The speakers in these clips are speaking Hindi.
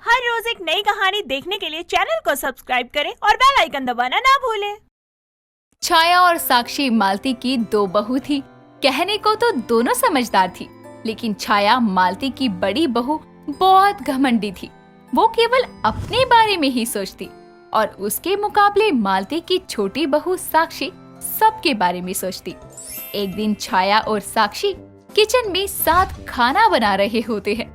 हर रोज एक नई कहानी देखने के लिए चैनल को सब्सक्राइब करें और बेल आइकन दबाना ना भूलें। छाया और साक्षी मालती की दो बहू थी। कहने को तो दोनों समझदार थी, लेकिन छाया मालती की बड़ी बहू बहुत घमंडी थी। वो केवल अपने बारे में ही सोचती और उसके मुकाबले मालती की छोटी बहू साक्षी सबके बारे में सोचती। एक दिन छाया और साक्षी किचन में साथ खाना बना रहे होते हैं।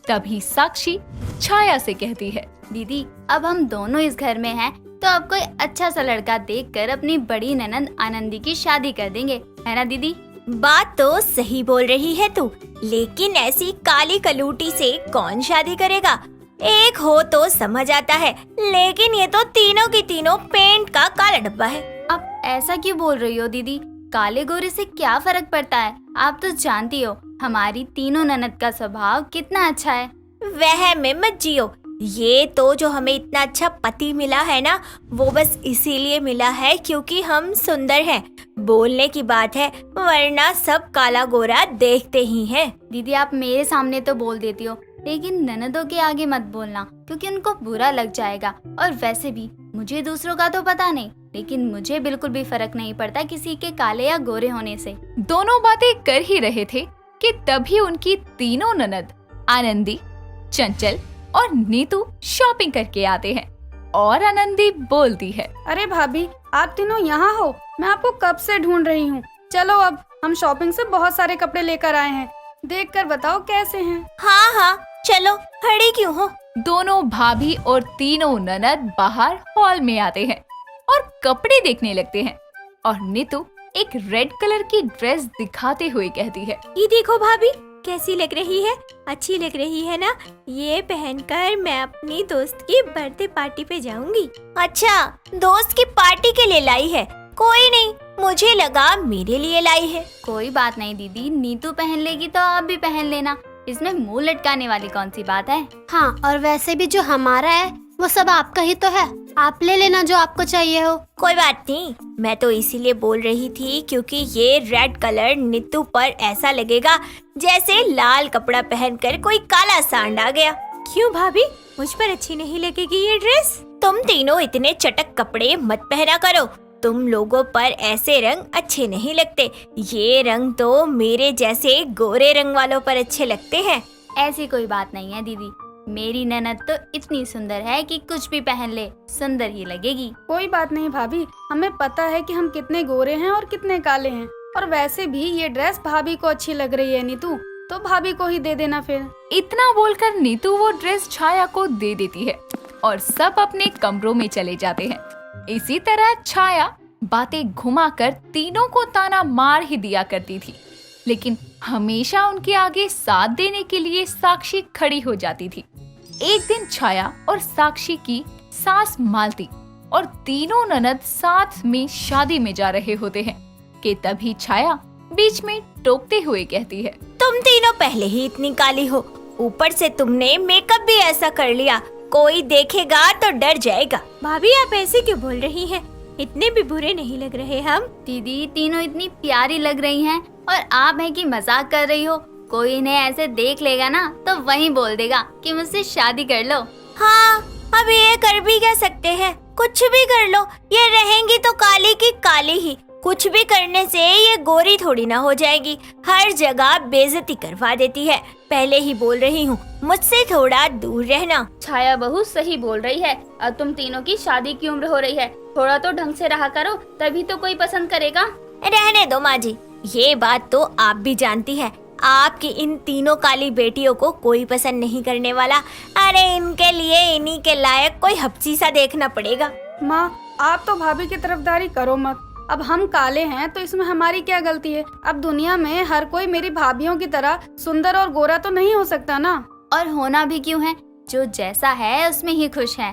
तभी साक्षी छाया से कहती है, दीदी अब हम दोनों इस घर में हैं, तो अब कोई अच्छा सा लड़का देखकर अपनी बड़ी ननंद आनंदी की शादी कर देंगे, है ना दीदी? बात तो सही बोल रही है तू, लेकिन ऐसी काली कलूटी से कौन शादी करेगा? एक हो तो समझ आता है, लेकिन ये तो तीनों की तीनों पेंट का काला डब्बा है। अब ऐसा क्यों बोल रही हो दीदी? काले गोरे से क्या फर्क पड़ता है? आप तो जानती हो हमारी तीनों ननद का स्वभाव कितना अच्छा है। वह में मत जियो। ये तो जो हमें इतना अच्छा पति मिला है ना, वो बस इसीलिए मिला है क्योंकि हम सुंदर हैं। बोलने की बात है, वरना सब काला गोरा देखते ही हैं। दीदी आप मेरे सामने तो बोल देती हो, लेकिन ननदों के आगे मत बोलना, क्योंकि उनको बुरा लग जाएगा। और वैसे भी मुझे दूसरों का तो पता नहीं, लेकिन मुझे बिल्कुल भी फर्क नहीं पड़ता किसी के काले या गोरे होने से। दोनों बातें कर ही रहे थे कि तभी उनकी तीनों ननद आनंदी, चंचल और नीतू शॉपिंग करके आते हैं और आनंदी बोलती है, अरे भाभी आप तीनों यहाँ हो, मैं आपको कब से ढूंढ रही हूँ। चलो अब हम शॉपिंग से बहुत सारे कपड़े लेकर आए हैं, देखकर बताओ कैसे हैं। हाँ हाँ चलो, खड़ी क्यों हो? दोनों भाभी और तीनों ननद बाहर हॉल में आते हैं और कपड़े देखने लगते हैं। और नीतू एक रेड कलर की ड्रेस दिखाते हुए कहती है, ये देखो भाभी कैसी लग रही है, अच्छी लग रही है ना? ये पहनकर मैं अपनी दोस्त की बर्थडे पार्टी पे जाऊंगी। अच्छा, दोस्त की पार्टी के लिए लाई है? कोई नहीं, मुझे लगा मेरे लिए लाई है। कोई बात नहीं दीदी, नीतू पहन लेगी तो आप भी पहन लेना, इसमें मुंह लटकाने वाली कौन सी बात है। हाँ, और वैसे भी जो हमारा है वो सब आपका ही तो है, आप ले लेना जो आपको चाहिए हो। कोई बात नहीं, मैं तो इसीलिए बोल रही थी क्योंकि ये रेड कलर नीतू पर ऐसा लगेगा जैसे लाल कपड़ा पहनकर कोई काला सांड आ गया। क्यों भाभी, मुझ पर अच्छी नहीं लगेगी ये ड्रेस? तुम तीनों इतने चटक कपड़े मत पहना करो, तुम लोगों पर ऐसे रंग अच्छे नहीं लगते। ये रंग तो मेरे जैसे गोरे रंग वालों पर अच्छे लगते हैं। ऐसी कोई बात नहीं है दीदी, मेरी ननद तो इतनी सुंदर है कि कुछ भी पहन ले सुंदर ही लगेगी। कोई बात नहीं भाभी, हमें पता है कि हम कितने गोरे हैं और कितने काले हैं, और वैसे भी ये ड्रेस भाभी को अच्छी लग रही है नीतू, तो भाभी को ही दे देना फिर। इतना बोलकर नीतू वो ड्रेस छाया को दे देती है और सब अपने कमरों में चले जाते हैं। इसी तरह छाया बातें घुमाकर तीनों को ताना मार ही दिया करती थी, लेकिन हमेशा उनके आगे साथ देने के लिए साक्षी खड़ी हो जाती थी। एक दिन छाया और साक्षी की सास मालती और तीनों ननद साथ में शादी में जा रहे होते हैं कि तभी छाया बीच में टोकते हुए कहती है, तुम तीनों पहले ही इतनी काली हो, ऊपर से तुमने मेकअप भी ऐसा कर लिया, कोई देखेगा तो डर जाएगा। भाभी आप ऐसे क्यों बोल रही हैं? इतने भी बुरे नहीं लग रहे हम। दीदी तीनों इतनी प्यारी लग रही हैं और आप हैं कि मजाक कर रही हो। कोई इन्हें ऐसे देख लेगा ना तो वहीं बोल देगा कि मुझसे शादी कर लो। हाँ, अब ये कर भी क्या सकते हैं, कुछ भी कर लो, ये रहेंगी तो काली की काली ही। कुछ भी करने से ये गोरी थोड़ी ना हो जाएगी, हर जगह बेइज्जती करवा देती है। पहले ही बोल रही हूँ, मुझसे थोड़ा दूर रहना। छाया बहू सही बोल रही है, अब तुम तीनों की शादी की उम्र हो रही है, थोड़ा तो ढंग से रहा करो, तभी तो कोई पसंद करेगा। रहने दो माँ जी, ये बात तो आप भी जानती है, आपकी इन तीनों काली बेटियों को कोई पसंद नहीं करने वाला। अरे इनके लिए इन्हीं के लायक कोई हपसी सा देखना पड़ेगा। माँ आप तो भाभी की तरफदारी करो मत, अब हम काले हैं तो इसमें हमारी क्या गलती है? अब दुनिया में हर कोई मेरी भाभीयों की तरह सुंदर और गोरा तो नहीं हो सकता ना। और होना भी क्यों है, जो जैसा है उसमें ही खुश है,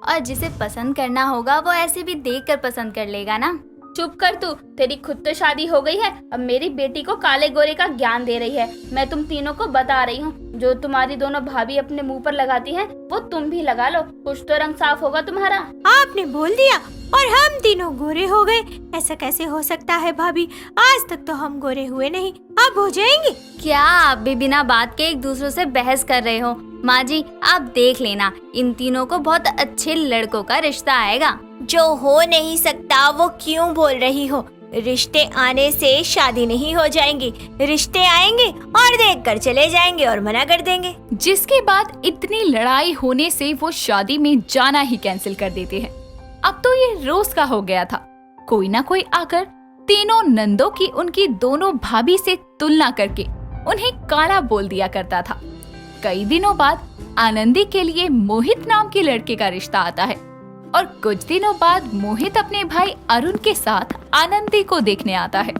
और जिसे पसंद करना होगा वो ऐसे भी देखकर पसंद कर लेगा ना। चुप कर तू, तेरी खुद तो शादी हो गई है, अब मेरी बेटी को काले गोरे का ज्ञान दे रही है। मैं तुम तीनों को बता रही हूँ, जो तुम्हारी दोनों भाभी अपने मुंह पर लगाती हैं, वो तुम भी लगा लो, कुछ तो रंग साफ होगा तुम्हारा। आपने बोल दिया और हम तीनों गोरे हो गए। ऐसा कैसे हो सकता है भाभी? आज तक तो हम गोरे हुए नहीं, अब हो जाएंगे। क्या आप भी बिना बात के एक दूसरे से बहस कर रहे हो? माँ जी आप देख लेना, इन तीनों को बहुत अच्छे लड़कों का रिश्ता आएगा। जो हो नहीं सकता वो क्यों बोल रही हो? रिश्ते आने से शादी नहीं हो जाएंगी, रिश्ते आएंगे और देख कर चले जाएंगे और मना कर देंगे। जिसके बाद इतनी लड़ाई होने से वो शादी में जाना ही कैंसिल कर देते हैं। अब तो ये रोज का हो गया था, कोई ना कोई आकर तीनों नंदों की उनकी दोनों भाभी से तुलना करके उन्हें काला बोल दिया करता था। कई दिनों बाद आनंदी के लिए मोहित नाम के लड़के का रिश्ता आता है और कुछ दिनों बाद मोहित अपने भाई अरुण के साथ आनंदी को देखने आता है।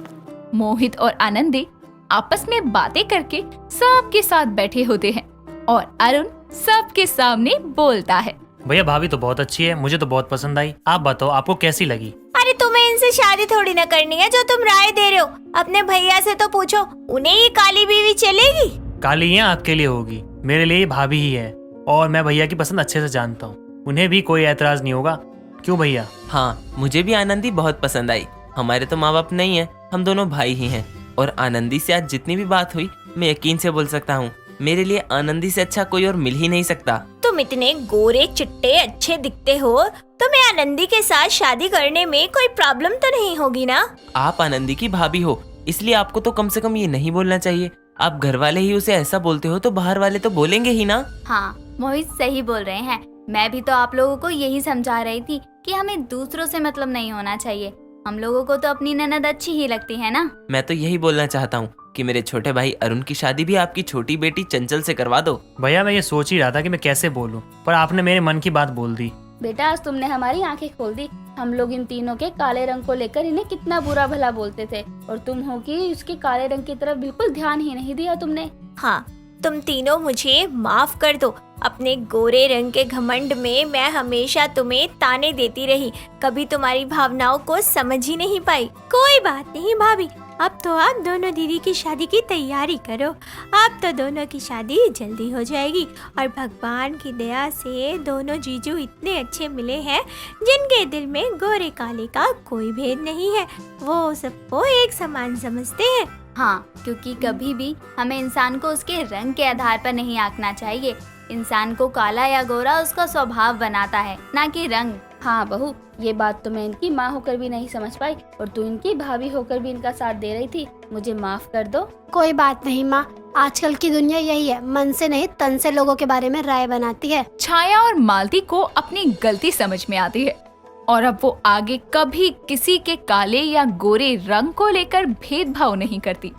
मोहित और आनंदी आपस में बातें करके सबके साथ बैठे होते हैं और अरुण सबके सामने बोलता है, भैया भाभी तो बहुत अच्छी है, मुझे तो बहुत पसंद आई। आप बताओ आपको कैसी लगी? अरे तुम्हें इनसे शादी थोड़ी ना करनी है जो तुम राय दे रहे हो। अपने भैया से तो पूछो, उन्हें ये काली बीवी चलेगी? काली ये आपके लिए होगी, मेरे लिए भाभी ही है और मैं भैया की पसंद अच्छे से जानता हूँ, उन्हें भी कोई ऐतराज नहीं होगा। क्यों भैया? हाँ मुझे भी आनंदी बहुत पसंद आई। हमारे तो माँ बाप नहीं है, हम दोनों भाई ही हैं और आनंदी से आज जितनी भी बात हुई मैं यकीन से बोल सकता हूँ, मेरे लिए आनंदी से अच्छा कोई और मिल ही नहीं सकता। तुम इतने गोरे चिट्टे अच्छे दिखते हो, तुम्हें आनंदी के साथ शादी करने में कोई प्रॉब्लम तो नहीं होगी ना? आप आनंदी की भाभी हो, इसलिए आपको तो कम से कम ये नहीं बोलना चाहिए। आप घर वाले ही उसे ऐसा बोलते हो तो बाहर वाले तो बोलेंगे ही ना। हाँ मोहित सही बोल रहे हैं, मैं भी तो आप लोगों को यही समझा रही थी कि हमें दूसरों से मतलब नहीं होना चाहिए। हम लोगों को तो अपनी ननद अच्छी ही लगती है ना। मैं तो यही बोलना चाहता हूँ कि मेरे छोटे भाई अरुण की शादी भी आपकी छोटी बेटी चंचल से करवा दो। भैया मैं ये सोच ही रहा था कि मैं कैसे बोलूं, पर आपने मेरे मन की बात बोल दी। बेटा आज तुमने हमारी आंखें खोल दी। हम लोग इन तीनों के काले रंग को लेकर इन्हें कितना बुरा भला बोलते थे और तुम हो कि उसके काले रंग की तरफ बिल्कुल ध्यान ही नहीं दिया तुमने। हाँ तुम तीनों मुझे माफ कर दो। अपने गोरे रंग के घमंड में मैं हमेशा तुम्हें ताने देती रही, कभी तुम्हारी भावनाओं को समझ ही नहीं पाई। कोई बात नहीं भाभी, अब तो आप दोनों दीदी की शादी की तैयारी करो। आप तो दोनों की शादी जल्दी हो जाएगी और भगवान की दया से दोनों जीजू इतने अच्छे मिले हैं जिनके दिल में गोरे काले का कोई भेद नहीं है, वो सबको एक समान समझते हैं। हाँ क्योंकि कभी भी हमें इंसान को उसके रंग के आधार पर नहीं आंकना चाहिए। इंसान को काला या गोरा उसका स्वभाव बनाता है, ना कि रंग। हाँ बहू, ये बात तो मैं इनकी माँ होकर भी नहीं समझ पाई और तू इनकी भाभी होकर भी इनका साथ दे रही थी। मुझे माफ कर दो। कोई बात नहीं माँ, आजकल की दुनिया यही है, मन से नहीं तन से लोगों के बारे में राय बनाती है। छाया और मालती को अपनी गलती समझ में आती है और अब वो आगे कभी किसी के काले या गोरे रंग को लेकर भेदभाव नहीं करती।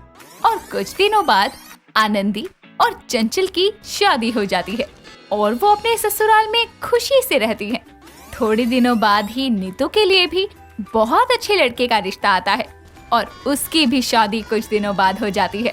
और कुछ दिनों बाद आनंदी और चंचल की शादी हो जाती है और वो अपने ससुराल में खुशी से रहती हैं। थोड़े दिनों बाद ही नीतू के लिए भी बहुत अच्छे लड़के का रिश्ता आता है और उसकी भी शादी कुछ दिनों बाद हो जाती है,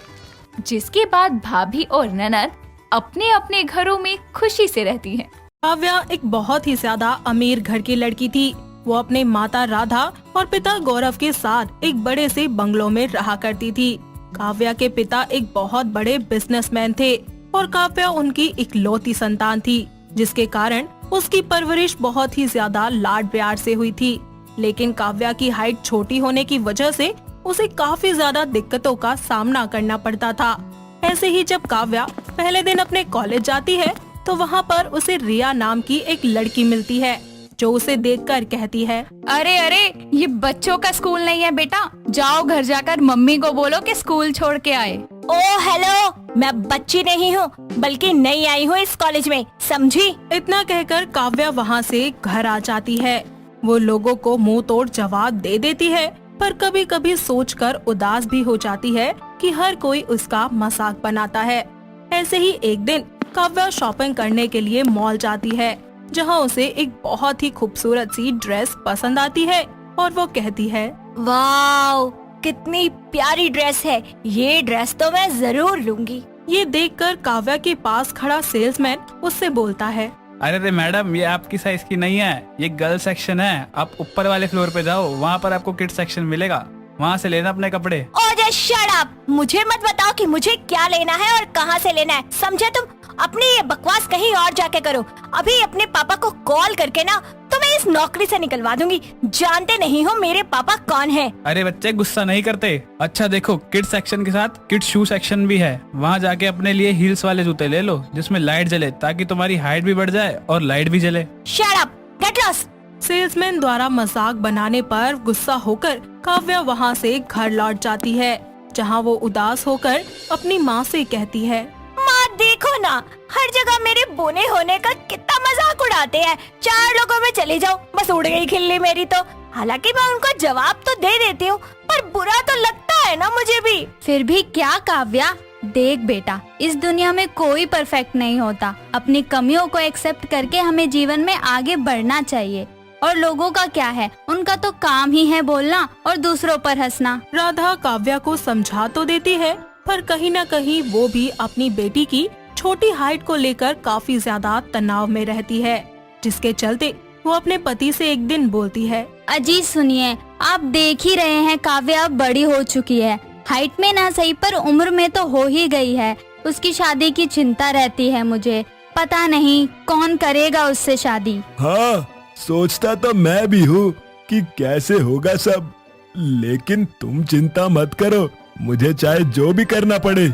जिसके बाद भाभी और ननद अपने अपने घरों में खुशी से रहती हैं। काव्या एक बहुत ही ज्यादा अमीर घर की लड़की थी। वो अपने माता राधा और पिता गौरव के साथ एक बड़े से बंगलों में रहा करती थी। काव्या के पिता एक बहुत बड़े बिजनेसमैन थे और काव्या उनकी इकलौती संतान थी, जिसके कारण उसकी परवरिश बहुत ही ज्यादा लाड प्यार से हुई थी। लेकिन काव्या की हाइट छोटी होने की वजह से उसे काफी ज्यादा दिक्कतों का सामना करना पड़ता था। ऐसे ही जब काव्या पहले दिन अपने कॉलेज जाती है तो वहाँ पर उसे रिया नाम की एक लड़की मिलती है, जो उसे देखकर कहती है, अरे अरे ये बच्चों का स्कूल नहीं है बेटा, जाओ घर जाकर मम्मी को बोलो कि स्कूल छोड़ के आए। ओ हेलो, मैं बच्ची नहीं हूँ बल्कि नई आई हूँ इस कॉलेज में, समझी? इतना कहकर काव्या वहाँ से घर आ जाती है। वो लोगों को मुंह तोड़ जवाब दे देती है, पर कभी कभी सोचकर उदास भी हो जाती है कि हर कोई उसका मजाक बनाता है। ऐसे ही एक दिन काव्या शॉपिंग करने के लिए मॉल जाती है, जहाँ उसे एक बहुत ही खूबसूरत सी ड्रेस पसंद आती है और वो कहती है, वाओ कितनी प्यारी ड्रेस है, ये ड्रेस तो मैं जरूर लूंगी। ये देखकर काव्या के पास खड़ा सेल्समैन उससे बोलता है, अरे मैडम ये आपकी साइज की नहीं है, ये गर्ल सेक्शन है। आप ऊपर वाले फ्लोर पे जाओ, वहाँ पर आपको किड सेक्शन मिलेगा, वहाँ से लेना अपने कपड़े। ओ जस्ट शट अप, मुझे मत बताओ कि मुझे क्या लेना है और कहाँ से लेना है, समझे तुम? अपनी ये बकवास कहीं और जाके करो। अभी अपने पापा को कॉल करके ना तुम्हें इस नौकरी से निकलवा दूंगी। जानते नहीं हो मेरे पापा कौन है। अरे बच्चे गुस्सा नहीं करते। अच्छा देखो, किड सेक्शन के साथ किड शू सेक्शन भी है। वहाँ जाके अपने लिए हील्स वाले जूते ले लो जिसमें लाइट जले, ताकि तुम्हारी हाइट भी बढ़ जाए और लाइट भी जले। Shut up, get lost. Salesman द्वारा मजाक बनाने पर गुस्सा होकर काव्या वहाँ से घर लौट जाती है, जहाँ वो उदास होकर अपनी माँ से कहती है, माँ देखो ना, हर जगह मेरे बोने होने का कितना मजाक उड़ाते हैं। 4 लोगों में चली जाओ, बस उड़ गई खिल्ली मेरी तो। हालांकि मैं उनको जवाब तो दे देती हूँ, पर बुरा तो लगता है ना मुझे भी। फिर भी क्या काव्या, देख बेटा, इस दुनिया में कोई परफेक्ट नहीं होता। अपनी कमियों को एक्सेप्ट करके हमें जीवन में आगे बढ़ना चाहिए। और लोगों का क्या है, उनका तो काम ही है बोलना और दूसरों पर हंसना। राधा काव्या को समझा तो देती है, पर कहीं न कहीं वो भी अपनी बेटी की छोटी हाइट को लेकर काफी ज्यादा तनाव में रहती है, जिसके चलते वो अपने पति से एक दिन बोलती है, अजी सुनिए, आप देख ही रहे हैं काव्या अब बड़ी हो चुकी है। हाइट में ना सही पर उम्र में तो हो ही गई है। उसकी शादी की चिंता रहती है मुझे। पता नहीं कौन करेगा उससे शादी। हाँ, सोचता तो मैं भी हूँ कि कैसे होगा सब, लेकिन तुम चिंता मत करो। मुझे चाहे जो भी करना पड़े,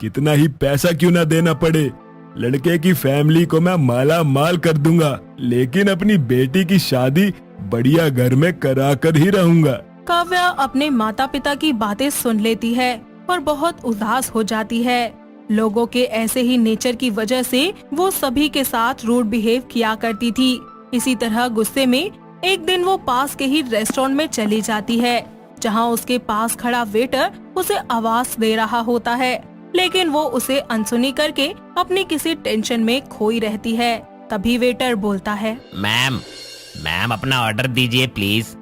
कितना ही पैसा क्यों ना देना पड़े, लड़के की फैमिली को मैं माला माल कर दूंगा, लेकिन अपनी बेटी की शादी बढ़िया घर में करा कर ही रहूंगा। काव्या अपने माता पिता की बातें सुन लेती है और बहुत उदास हो जाती है। लोगों के ऐसे ही नेचर की वजह से वो सभी के साथ रूड बिहेव किया करती थी। इसी तरह गुस्से में एक दिन वो पास के ही रेस्टोरेंट में चली जाती है, जहां उसके पास खड़ा वेटर उसे आवाज दे रहा होता है, लेकिन वो उसे अनसुनी करके अपनी किसी टेंशन में खोई रहती है। तभी वेटर बोलता है, मैम अपना ऑर्डर दीजिए प्लीज।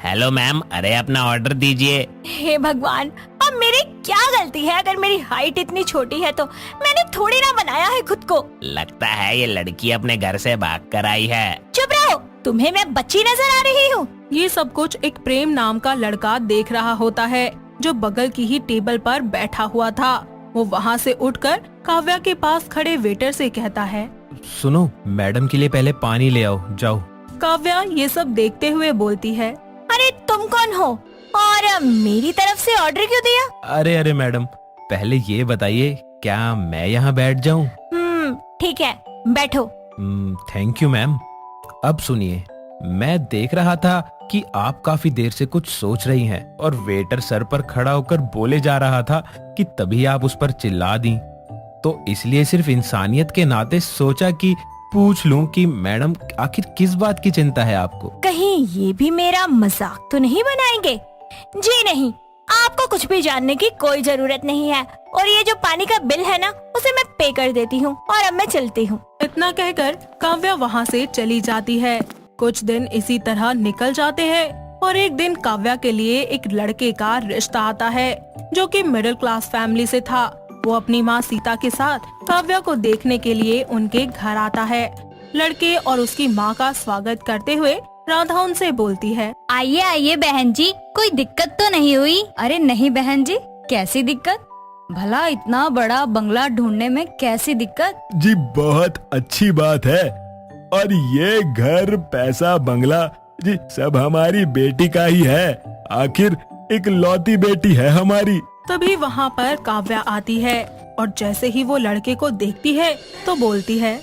हेलो मैम, अरे अपना ऑर्डर दीजिए। हे भगवान, अब मेरी क्या गलती है? अगर मेरी हाइट इतनी छोटी है तो मैंने थोड़ी ना बनाया है खुद को। लगता है ये लड़की अपने घर से भाग कर आई है। चुप रहो, तुम्हें मैं बच्ची नजर आ रही हूँ? ये सब कुछ एक प्रेम नाम का लड़का देख रहा होता है, जो बगल की ही टेबल पर बैठा हुआ था। वो वहाँ से उठकर काव्या के पास खड़े वेटर से कहता है, सुनो, मैडम के लिए पहले पानी ले आओ, जाओ। काव्या ये सब देखते हुए बोलती है, अरे तुम कौन हो और मेरी तरफ से ऑर्डर क्यों दिया? अरे मैडम, पहले ये बताइए, क्या मैं यहाँ बैठ जाऊँ? ठीक है, बैठो। Thank you ma'am. अब सुनिए, मैं देख रहा था कि आप काफी देर से कुछ सोच रही हैं और वेटर सर पर खड़ा होकर बोले जा रहा था कि तभी आप उस पर चिल्ला दी, तो इसलिए सिर्फ इंसानियत के नाते सोचा कि पूछ लूं कि मैडम आखिर किस बात की चिंता है आपको। कहीं ये भी मेरा मजाक तो नहीं बनाएंगे? जी नहीं, आपको कुछ भी जानने की कोई जरूरत नहीं है। और ये जो पानी का बिल है ना, उसे मैं पे कर देती हूँ और अब मैं चलती हूँ। इतना कहकर काव्या वहाँ से चली जाती है। कुछ दिन इसी तरह निकल जाते हैं और एक दिन काव्या के लिए एक लड़के का रिश्ता आता है, जो कि मिडिल क्लास फैमिली से था। वो अपनी माँ सीता के साथ काव्या को देखने के लिए उनके घर आता है। लड़के और उसकी माँ का स्वागत करते हुए राधा उनसे बोलती है, आइए आइए बहन जी, कोई दिक्कत तो नहीं हुई? अरे नहीं बहन जी, कैसी दिक्कत? भला इतना बड़ा बंगला ढूंढने में कैसी दिक्कत? जी बहुत अच्छी बात है, और ये घर, पैसा, बंगला जी सब हमारी बेटी का ही है। आखिर एक लौती बेटी है हमारी। तभी वहाँ पर काव्या आती है और जैसे ही वो लड़के को देखती है तो बोलती है,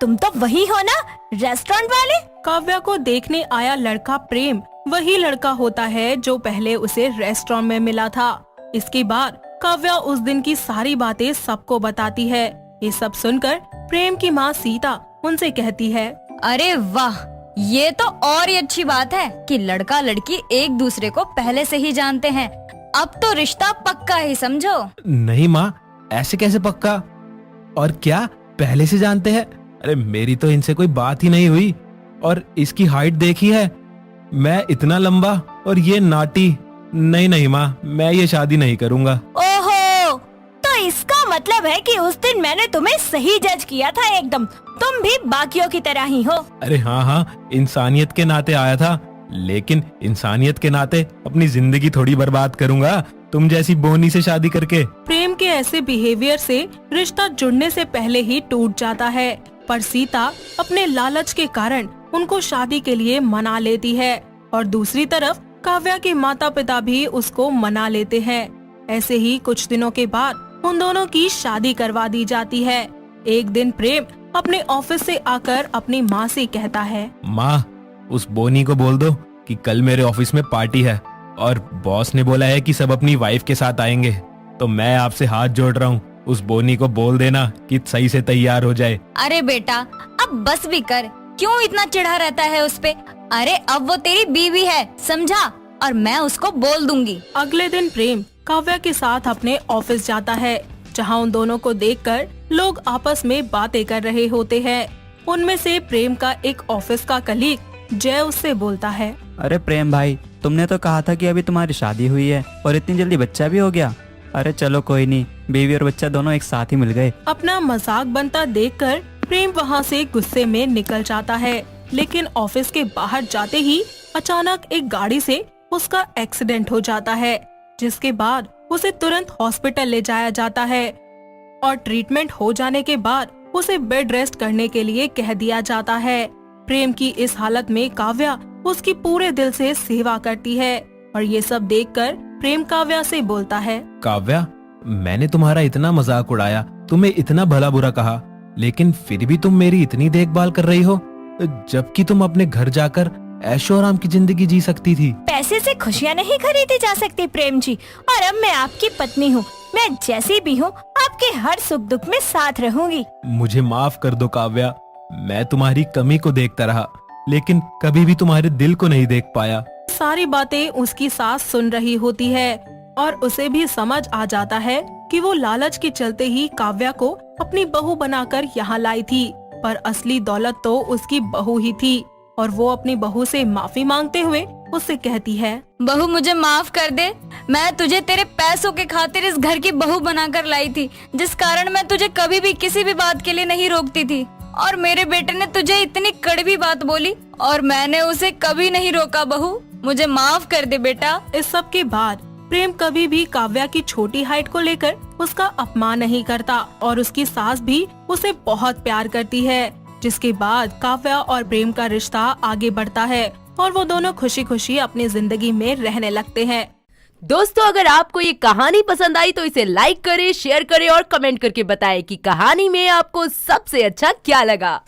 तुम तो वही हो ना, रेस्टोरेंट वाले? काव्या को देखने आया लड़का प्रेम वही लड़का होता है जो पहले उसे रेस्टोरेंट में मिला था। इसके बाद काव्या उस दिन की सारी बातें सबको बताती है। ये सब सुनकर प्रेम की माँ सीता उनसे कहती है, अरे वाह, ये तो और ही अच्छी बात है कि लड़का लड़की एक दूसरे को पहले से ही जानते हैं। अब तो रिश्ता पक्का ही समझो। नहीं माँ, ऐसे कैसे पक्का? और क्या पहले से जानते हैं? अरे मेरी तो इनसे कोई बात ही नहीं हुई, और इसकी हाइट देखी है, मैं इतना लंबा और ये नाटी। नहीं माँ, मैं ये शादी नहीं करूँगा। ओहो, तो इसका मतलब है कि उस दिन मैंने तुम्हें सही जज किया था एकदम। तुम भी बाकियों की तरह ही हो। अरे हाँ, इंसानियत के नाते आया था, लेकिन इंसानियत के नाते अपनी जिंदगी थोड़ी बर्बाद करूंगा तुम जैसी बोनी से शादी करके। प्रेम के ऐसे बिहेवियर से रिश्ता जुड़ने से पहले ही टूट जाता है, पर सीता अपने लालच के कारण उनको शादी के लिए मना लेती है और दूसरी तरफ काव्या के माता पिता भी उसको मना लेते हैं। ऐसे ही कुछ दिनों के बाद उन दोनों की शादी करवा दी जाती है। एक दिन प्रेम अपने ऑफिस से आकर अपनी माँ से कहता है, माँ, उस बोनी को बोल दो कि कल मेरे ऑफिस में पार्टी है और बॉस ने बोला है कि सब अपनी वाइफ के साथ आएंगे, तो मैं आपसे हाथ जोड़ रहा हूँ, उस बोनी को बोल देना कि सही से तैयार हो जाए। अरे बेटा, अब बस भी कर, क्यों इतना चिढ़ा रहता है उस पे? अरे अब वो तेरी बीवी है, समझा? और मैं उसको बोल दूंगी। अगले दिन प्रेम काव्या के साथ अपने ऑफिस जाता है, जहाँ उन दोनों को देखकर लोग आपस में बातें कर रहे होते हैं। उनमें से प्रेम का एक ऑफिस का कलीग जय उससे बोलता है, अरे प्रेम भाई, तुमने तो कहा था कि अभी तुम्हारी शादी हुई है और इतनी जल्दी बच्चा भी हो गया। अरे चलो कोई नहीं, बीवी और बच्चा दोनों एक साथ ही मिल गए। अपना मजाक बनता देखकर प्रेम वहाँ से गुस्से में निकल जाता है, लेकिन ऑफिस के बाहर जाते ही अचानक एक गाड़ी से उसका एक्सीडेंट हो जाता है, जिसके बाद उसे तुरंत हॉस्पिटल ले जाया जाता है और ट्रीटमेंट हो जाने के बाद उसे बेड रेस्ट करने के लिए कह दिया जाता है। प्रेम की इस हालत में काव्या उसकी पूरे दिल से सेवा करती है और ये सब देखकर प्रेम काव्या से बोलता है, काव्या, मैंने तुम्हारा इतना मजाक उड़ाया, तुम्हें इतना भला बुरा कहा, लेकिन फिर भी तुम मेरी इतनी देखभाल कर रही हो, जबकि तुम अपने घर जाकर ऐशो आराम की जिंदगी जी सकती थी। पैसे से खुशियाँ नहीं खरीदी जा सकती प्रेम जी, और अब मैं आपकी पत्नी हूँ। मैं जैसी भी हूँ आपके हर सुख दुख में साथ रहूंगी। मुझे माफ कर दो काव्या, मैं तुम्हारी कमी को देखता रहा, लेकिन कभी भी तुम्हारे दिल को नहीं देख पाया। सारी बातें उसकी सास सुन रही होती है और उसे भी समझ आ जाता है कि वो लालच के चलते ही काव्या को अपनी बहू बनाकर यहाँ लाई थी, पर असली दौलत तो उसकी बहू ही थी। और वो अपनी बहू से माफी मांगते हुए उससे कहती है, बहू मुझे माफ कर दे, मैं तुझे तेरे पैसों के खातिर इस घर की बहू बनाकर लाई थी, जिस कारण मैं तुझे कभी भी किसी भी बात के लिए नहीं रोकती थी, और मेरे बेटे ने तुझे इतनी कड़वी बात बोली और मैंने उसे कभी नहीं रोका। बहू मुझे माफ कर दे बेटा। इस सब के बाद प्रेम कभी भी काव्या की छोटी हाइट को लेकर उसका अपमान नहीं करता और उसकी सास भी उसे बहुत प्यार करती है, जिसके बाद काव्या और प्रेम का रिश्ता आगे बढ़ता है और वो दोनों खुशी खुशी अपनी जिंदगी में रहने लगते हैं। दोस्तों, अगर आपको ये कहानी पसंद आई तो इसे लाइक करें, शेयर करें और कमेंट करके बताएं कि कहानी में आपको सबसे अच्छा क्या लगा।